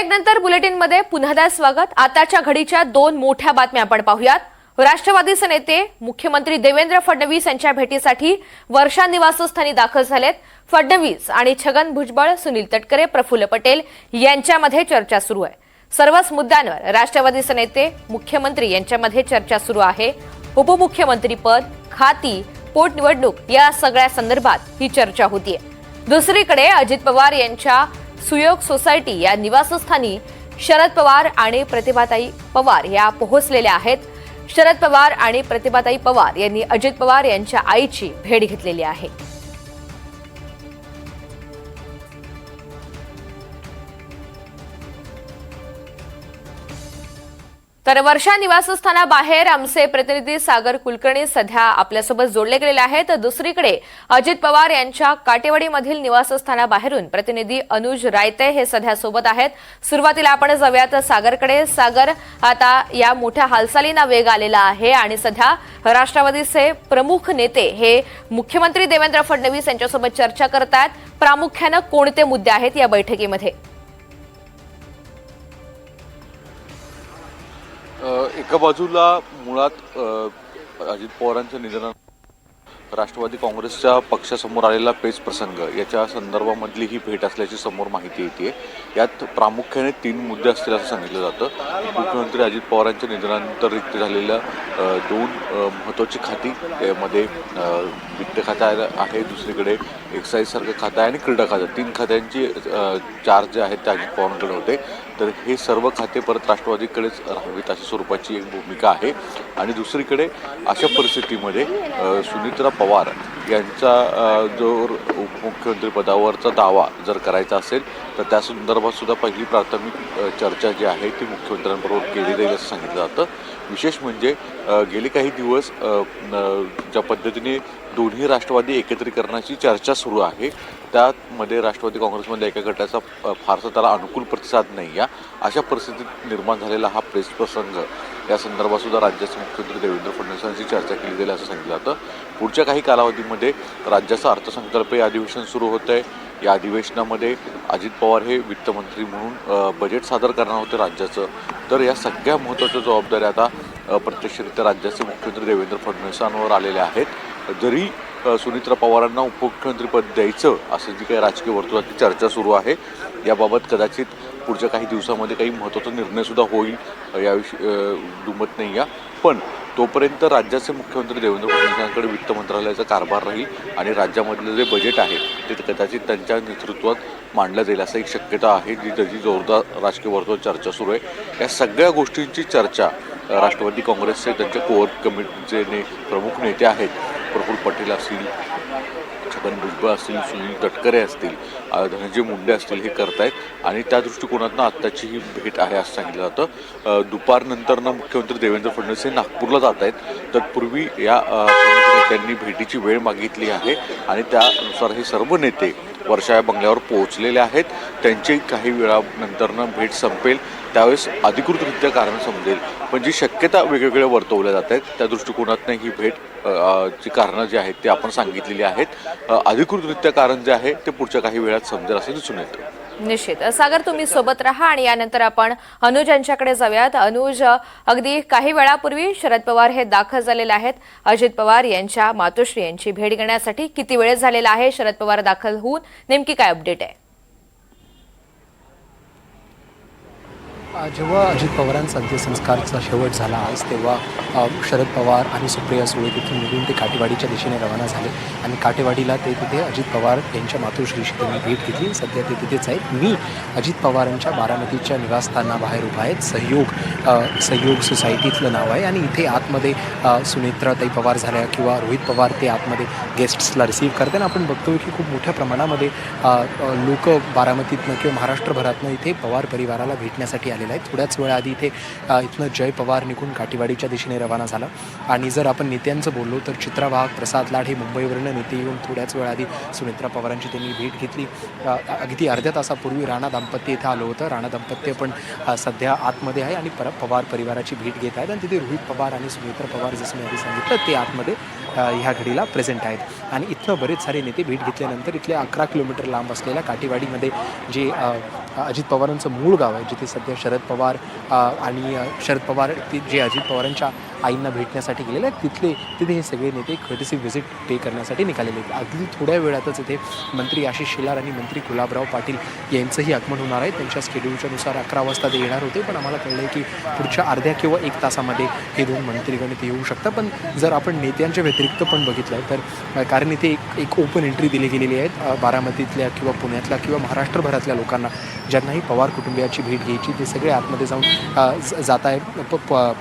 Break नंतर बुलेटिनमध्ये पुन्हा स्वागत। आताच्या घडीच्या दोन मोठ्या बातम्या आपण पाहूयात। राष्ट्रवादीचे नेते मुख्यमंत्री देवेंद्र फडणवीस यांच्या भेटीसाठी वर्षा निवासस्थानी दाखल झालेत। फडणवीस आणि छगन भुजबळ, सुनील तटकरे, प्रफुल्ल पटेल यांच्यामध्ये चर्चा सुरू आहे। सर्वच मुद्द्यांवर राष्ट्रवादीचे नेते मुख्यमंत्री यांच्यामध्ये चर्चा सुरू आहे। उपमुख्यमंत्री पद, खाती, पोटनिवडणूक या सगळ्या संदर्भात ही चर्चा होतीये। दुसरीकडे अजित पवार यांच्या सुयोग सोसायटी या निवासस्थानी शरद पवार आणि प्रतिभाताई पवार या पोहोचलेल्या आहेत। शरद पवार आणि प्रतिभाताई पवार यांनी अजित पवार यांच्या आईची भेट घेतलेली आहे। तर वर्षा निवासस्थानाबाहेर आमचे प्रतिनिधी सागर कुलकर्णी सध्या आपल्यासोबत जोडले गेलेले आहेत। दुसरीकडे अजित पवार यांच्या काटेवाडीमधील निवासस्थानाबाहेरून प्रतिनिधी अनुज रायते हे सध्या सोबत आहेत। सुरुवातीला आपण जाऊयात सागरकडे। सागर, आता या मोठ्या हालचालींना वेग आलेला आहे आणि सध्या राष्ट्रवादीचे प्रमुख नेते हे मुख्यमंत्री देवेंद्र फडणवीस यांच्यासोबत चर्चा करतात। प्रामुख्याने कोणते मुद्दे आहेत या बैठकीमध्ये? एका बाजूला मुळात अजित पवारांच्या निधनानंतर राष्ट्रवादी काँग्रेसच्या पक्षासमोर आलेला पेच प्रसंग याच्या संदर्भामधली ही भेट असल्याची समोर माहिती येते। यात प्रामुख्याने 3 मुद्दे असतील असं सांगितलं जातं। मुख्यमंत्री अजित पवारांच्या निधनानंतर रिक्त झालेल्या 2 महत्त्वाची खाती, त्यामध्ये वित्त खातं आहे, दुसरीकडे एक्साईज सारखं खातं आहे आणि क्रीडा खातं, 3 खात्यांची चार्ज जे आहेत ते अजित पवारांकडे होते। तर हे सर्व खाते परत राष्ट्रवादीकडेच राहावीत अशा स्वरूपाची एक भूमिका आहे। आणि दुसरीकडे अशा परिस्थितीमध्ये सुनीत्रा पवार यांचा जो उपमुख्यमंत्री पदावरचा दावा जर करायचा असेल तर त्या संदर्भात सुद्धा पहिली प्राथमिक चर्चा जी आहे ती मुख्यमंत्र्यांबरोबर केली जाईल असं सांगितलं जातं। विशेष म्हणजे गेले काही दिवस ज्या पद्धतीने दोन्ही राष्ट्रवादी एकत्रीकरणाची चर्चा सुरू आहे त्यामध्ये राष्ट्रवादी काँग्रेसमध्ये एका गटाचा फारसा त्याला अनुकूल प्रतिसाद नाही आहे। अशा परिस्थितीत निर्माण झालेला हा प्रेस प्रसंग या संदर्भात सुद्धा राज्याचे मुख्यमंत्री देवेंद्र फडणवीस यांची चर्चा केली जाईल असं सांगितलं जातं। पुढच्या काही कालावधीमध्ये राज्याचा अर्थसंकल्प हे अधिवेशन सुरू होतं आहे। या अधिवेशनामध्ये अजित पवार हे वित्तमंत्री म्हणून बजेट सादर करणार होते राज्याचं। तर या सगळ्या महत्त्वाच्या जबाबदाऱ्या आता प्रत्यक्षरित्या राज्याचे मुख्यमंत्री देवेंद्र फडणवीसांवर आलेल्या आहेत। जरी सुनीत्रा पवारांना उपमुख्यमंत्रीपद द्यायचं असं जी काही राजकीय वर्तुळातली चर्चा सुरू आहे, याबाबत कदाचित पुढच्या काही दिवसामध्ये काही महत्त्वाचा निर्णयसुद्धा होईल याविषयी दुमत नाही आहे। पण तोपर्यंत राज्याचे मुख्यमंत्री देवेंद्र फडणवीसांकडे वित्त मंत्रालयाचा कारभार राहील आणि राज्यामधलं जे बजेट आहे ते कदाचित त्यांच्या नेतृत्वात मांडलं जाईल असं एक शक्यता आहे, जी त्याची जोरदार राजकीय वर्तुळात चर्चा सुरू आहे। या सगळ्या गोष्टींची चर्चा राष्ट्रवादी काँग्रेसचे त्यांच्या कोअर कमिटीचे प्रमुख नेते आहेत, प्रफुल्ल पटेल असतील, छगन भुजबळ असतील, सुनील तटकरे असतील, धनंजय मुंडे असतील, हे करतायत। आणि त्या दृष्टिकोनातनं आत्ताची ही भेट आहे असं सांगितलं जातं। दुपारनंतरनं मुख्यमंत्री देवेंद्र फडणवीस हे नागपूरला जात आहेत। तत्पूर्वी या प्रमुख नेत्यांनी भेटीची वेळ मागितली आहे आणि त्यानुसार हे सर्व नेते वर्षा बंगल्यावर पोहोचलेले आहेत। त्यांची काही वेळानंतरनं भेट संपेल, त्यावेळेस अधिकृतरित्या कारण समजेल। पण जी शक्यता वेगवेगळ्या वर्तवल्या जात आहेत त्या दृष्टिकोनातनं ही भेट ची कारणं जी आहेत ते आपण सांगितलेली आहेत। अधिकृतरित्या कारण जे आहे ते पुढच्या काही वेळात समजेल असं दिसून येतं। निश्चित। सागर, तुम्ही सोबत राहा आणि यानंतर आपण अनुज यांच्याकडे जाऊयात। अनुज, अगदी काही वेळापूर्वी शरद पवार हे दाखल झालेले आहेत। अजित पवार यांच्या मातोश्री यांची भेट घेण्यासाठी किती वेळ झालेला आहे? शरद पवार दाखल होऊन नेमकी काय अपडेट आहे? जेव्हा अजित पवारांचा अंत्यसंस्कारचा शेवट झाला आज, तेव्हा शरद पवार आणि सुप्रिया सुळे तिथून निघून ते काटेवाडीच्या दिशेने रवाना झाले आणि काटेवाडीला ते तिथे अजित पवार यांच्या मातोश्रीशी त्यांनी भेट घेतली। सध्या ते तिथेच आहेत। मी अजित पवारांच्या बारामतीच्या निवासस्थानाबाहेर उभा आहेत। सहयोग सोसायटीतलं नाव आहे आणि इथे आतमध्ये सुनेत्राताई पवार झाल्या किंवा रोहित पवार ते आतमध्ये गेस्ट्सला रिसीव्ह करताना आपण बघतोय की खूप मोठ्या प्रमाणामध्ये लोक बारामतीतनं किंवा महाराष्ट्रभरातनं इथे पवार परिवाराला भेटण्यासाठी आले आहे। थोड्याच वेळाआधी इथे इथनं जय पवार निघून काटेवाडीच्या दिशेने रवाना झाला। आणि जर आपण नेत्यांचं बोललो तर चित्रा वाघ, प्रसाद लाड हे मुंबईवरनं नेते येऊन थोड्याच वेळाआधी सुनेत्रा पवारांची त्यांनी भेट घेतली। अगदी अर्ध्या तासापूर्वी राणा दाम्पत्य इथं आलं होतं। राणा दाम्पत्य पण सध्या आतमध्ये आहे आणि पवार परिवाराची भेट घेत आहेत आणि तिथे रोहित पवार आणि सुनेत्रा पवार जसं मी आधी सांगितलं ते आतमध्ये ह्या घडीला प्रेझेंट आहेत। आणि इथनं इथं बरेच सारे नेते भेट घेतल्यानंतर इथल्या 11 किलोमीटर लांब असलेल्या काटेवाडीमध्ये जे अजित पवारांचं मूळ गाव आहे, जिथे सध्या शरद पवार आणि शरद पवार ते जे अजित पवारांच्या आईंना भेटण्यासाठी गेलेले आहेत, तिथे हे सगळे नेते कर्टसी व्हिजिट पे करण्यासाठी निघालेले आहेत. अगदी थोड्या वेळातच इथे मंत्री आशिष शेलार आणि मंत्री गुलाबराव पाटील यांचंही आगमन होणार आहे. त्यांच्या स्केड्यूलच्या नुसार 11 वाजता ते येणार होते, पण आम्हाला कळलं आहे की पुढच्या अर्ध्या किंवा 1 तासामध्ये हे 2 मंत्रीगण इथे येऊ शकतात. पण जर आपण नेत्यांच्या व्यतिरिक्त पण बघितलं तर कारण इथे एक ओपन एंट्री दिली गेलेली आहे बारामतीतल्या किंवा पुण्यातल्या किंवा महाराष्ट्रभरातल्या लोकांना ज्यांनाही पवार कुटुंबियाची भेट घ्यायची ते सगळे आतमध्ये जाऊन जात आहे.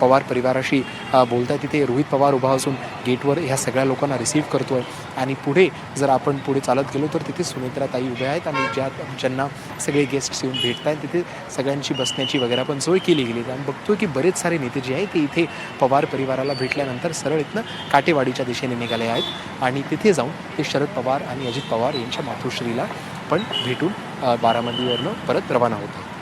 पवार परिवाराशी बोलताय. तिथे रोहित पवार उभा असून गेटवर ह्या सगळ्या लोकांना रिसीव्ह करतोय आणि पुढे जर आपण पुढे चालत गेलो तर तिथे सुनेत्राताई उभ्या आहेत आणि ज्यांना सगळे गेस्ट्स येऊन भेटत आहेत. तिथे सगळ्यांची बसण्याची वगैरे पण सोय केली गेली आणि बघतोय की बरेच सारे नेते जे आहेत ते इथे पवार परिवाराला भेटल्यानंतर सरळ इथनं काटेवाडीच्या दिशेने निघाले आहेत आणि तिथे जाऊन ते शरद पवार आणि अजित पवार यांच्या मातोश्रीला पण भेटून बारामतीवरनं परत रवाना होत आहेत.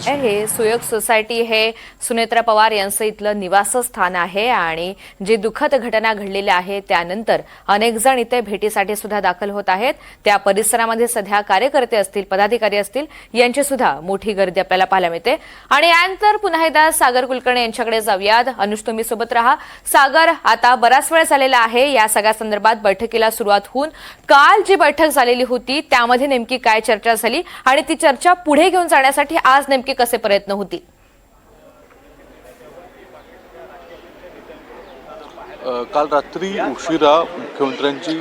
हे सुयोग सोसायटी हे सुनेत्रा पवार यांचं इथलं निवासस्थान आहे आणि जी दुःखद घटना घडलेली आहे त्यानंतर अनेक जण इथे भेटीसाठी सुद्धा दाखल होत आहेत. त्या परिसरामध्ये सध्या कार्यकर्ते असतील, पदाधिकारी असतील, यांची सुद्धा मोठी गर्दी आपल्याला पाहायला मिळते. आणि यानंतर पुन्हा एकदा सागर कुलकर्णी यांच्याकडे जाऊयात. अनुष, तुम्ही सोबत राहा. सागर, आता बराच वेळ झालेला आहे या सगळ्या संदर्भात बैठकीला सुरुवात होऊन. काल जी बैठक झालेली होती त्यामध्ये नेमकी काय चर्चा झाली आणि ती चर्चा पुढे घेऊन जाण्यासाठी आज नेमकी कसे प्रयत्न होतील? काल रात्री उशिरा मुख्यमंत्र्यांची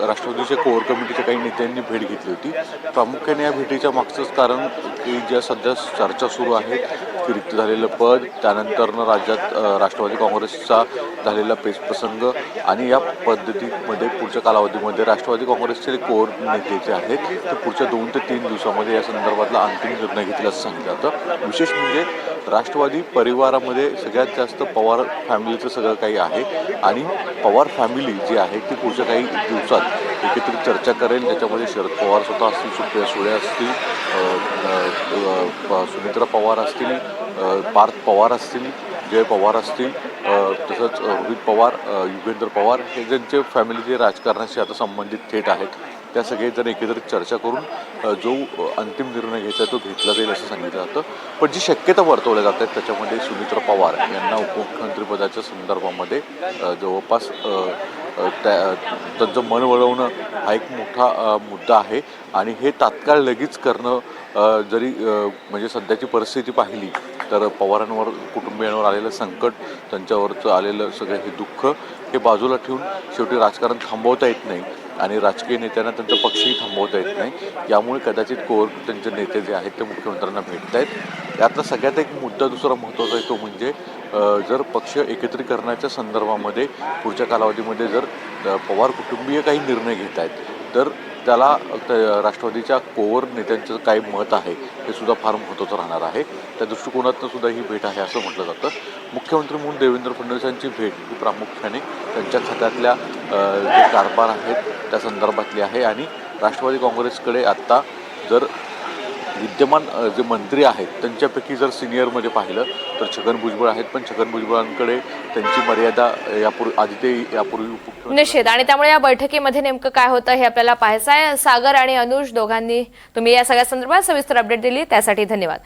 राष्ट्रवादीच्या कोर कमिटीच्या काही नेत्यांनी भेट घेतली होती. प्रामुख्याने या भेटीच्या मागचंच कारण की ज्या सध्या चर्चा सुरू आहे की रिक्त झालेलं पद, त्यानंतरनं राज्यात राष्ट्रवादी काँग्रेसचा झालेला पेच प्रसंग आणि या पद्धतीमध्ये पुढच्या कालावधीमध्ये राष्ट्रवादी काँग्रेसचे कोर नेते जे आहेत ते पुढच्या 2 ते 3 दिवसामध्ये या संदर्भातला अंतिम निर्णय घेतील असं सांगितलं जातं. विशेष म्हणजे राष्ट्रवादी परिवारामध्ये सगळ्यात जास्त पवार फॅमिलीचं सगळं काही आहे आणि पवार फॅमिली जी आहे ती पुढच्या काही दिवसात एकत्रित चर्चा करेल. त्याच्यामध्ये शरद पवार स्वतः असतील, सुप्रिया सुळे असतील, सुनेत्रा पवार असतील, पार्थ पवार असतील, जय पवार असतील, तसंच रोहित पवार, युगेंद्र पवार हे ज्यांचे फॅमिली जे राजकारणाशी आता संबंधित थेट आहेत त्या सगळेजण एकत्रित चर्चा करून जो अंतिम निर्णय घ्यायचा तो घेतला जाईल असं सांगितलं जातं. पण जी शक्यता वर्तवल्या जात आहेत त्याच्यामध्ये सुनेत्रा पवार यांना उपमुख्यमंत्रीपदाच्या संदर्भामध्ये जवळपास त्यांचं मन वळवणं हा एक मोठा मुद्दा आहे आणि हे तात्काळ लगेच करणं जरी म्हणजे सध्याची परिस्थिती पाहिली तर पवारांवर कुटुंबियांवर आलेलं संकट, त्यांच्यावरचं आलेलं सगळं हे दुःख हे बाजूला ठेवून शेवटी राजकारण थांबवता येत नाही आणि राजकीय नेत्यांना त्यांचा पक्षही थांबवता येत नाही. यामुळे कदाचित कोर त्यांचे नेते जे आहेत ते मुख्यमंत्र्यांना भेटत आहेत. यातला सगळ्यात एक मुद्दा दुसरा महत्त्वाचा आहे तो म्हणजे जर पक्ष एकत्रीकरणाच्या संदर्भामध्ये पुढच्या कालावधीमध्ये जर पवार कुटुंबीय काही निर्णय घेत आहेत तर त्याला राष्ट्रवादीच्या कोर नेत्यांचं काय मत आहे हे सुद्धा फार महत्त्वाचं राहणार आहे. त्या दृष्टिकोनातून सुद्धा ही भेट आहे असं म्हटलं जातं. मुख्यमंत्री म्हणून देवेंद्र फडणवीसांची भेट ही प्रामुख्याने त्यांच्या खात्यातल्या जे कारभार आहेत त्या संदर्भातली आहे आणि राष्ट्रवादी काँग्रेसकडे आत्ता जर विद्यमान जे मंत्री आहेत त्यांच्यापैकी जर सिनियरमध्ये पाहिलं तर छगन भुजबळ आहेत, पण छगन भुजबळांकडे त्यांची मर्यादा यापूर्वी निश्चित. आणि त्यामुळे या बैठकीमध्ये नेमकं काय होतं हे आपल्याला पाहायचं आहे. सागर आणि अनुष दोघांनी तुम्ही या सगळ्या संदर्भात सविस्तर अपडेट दिली त्यासाठी धन्यवाद.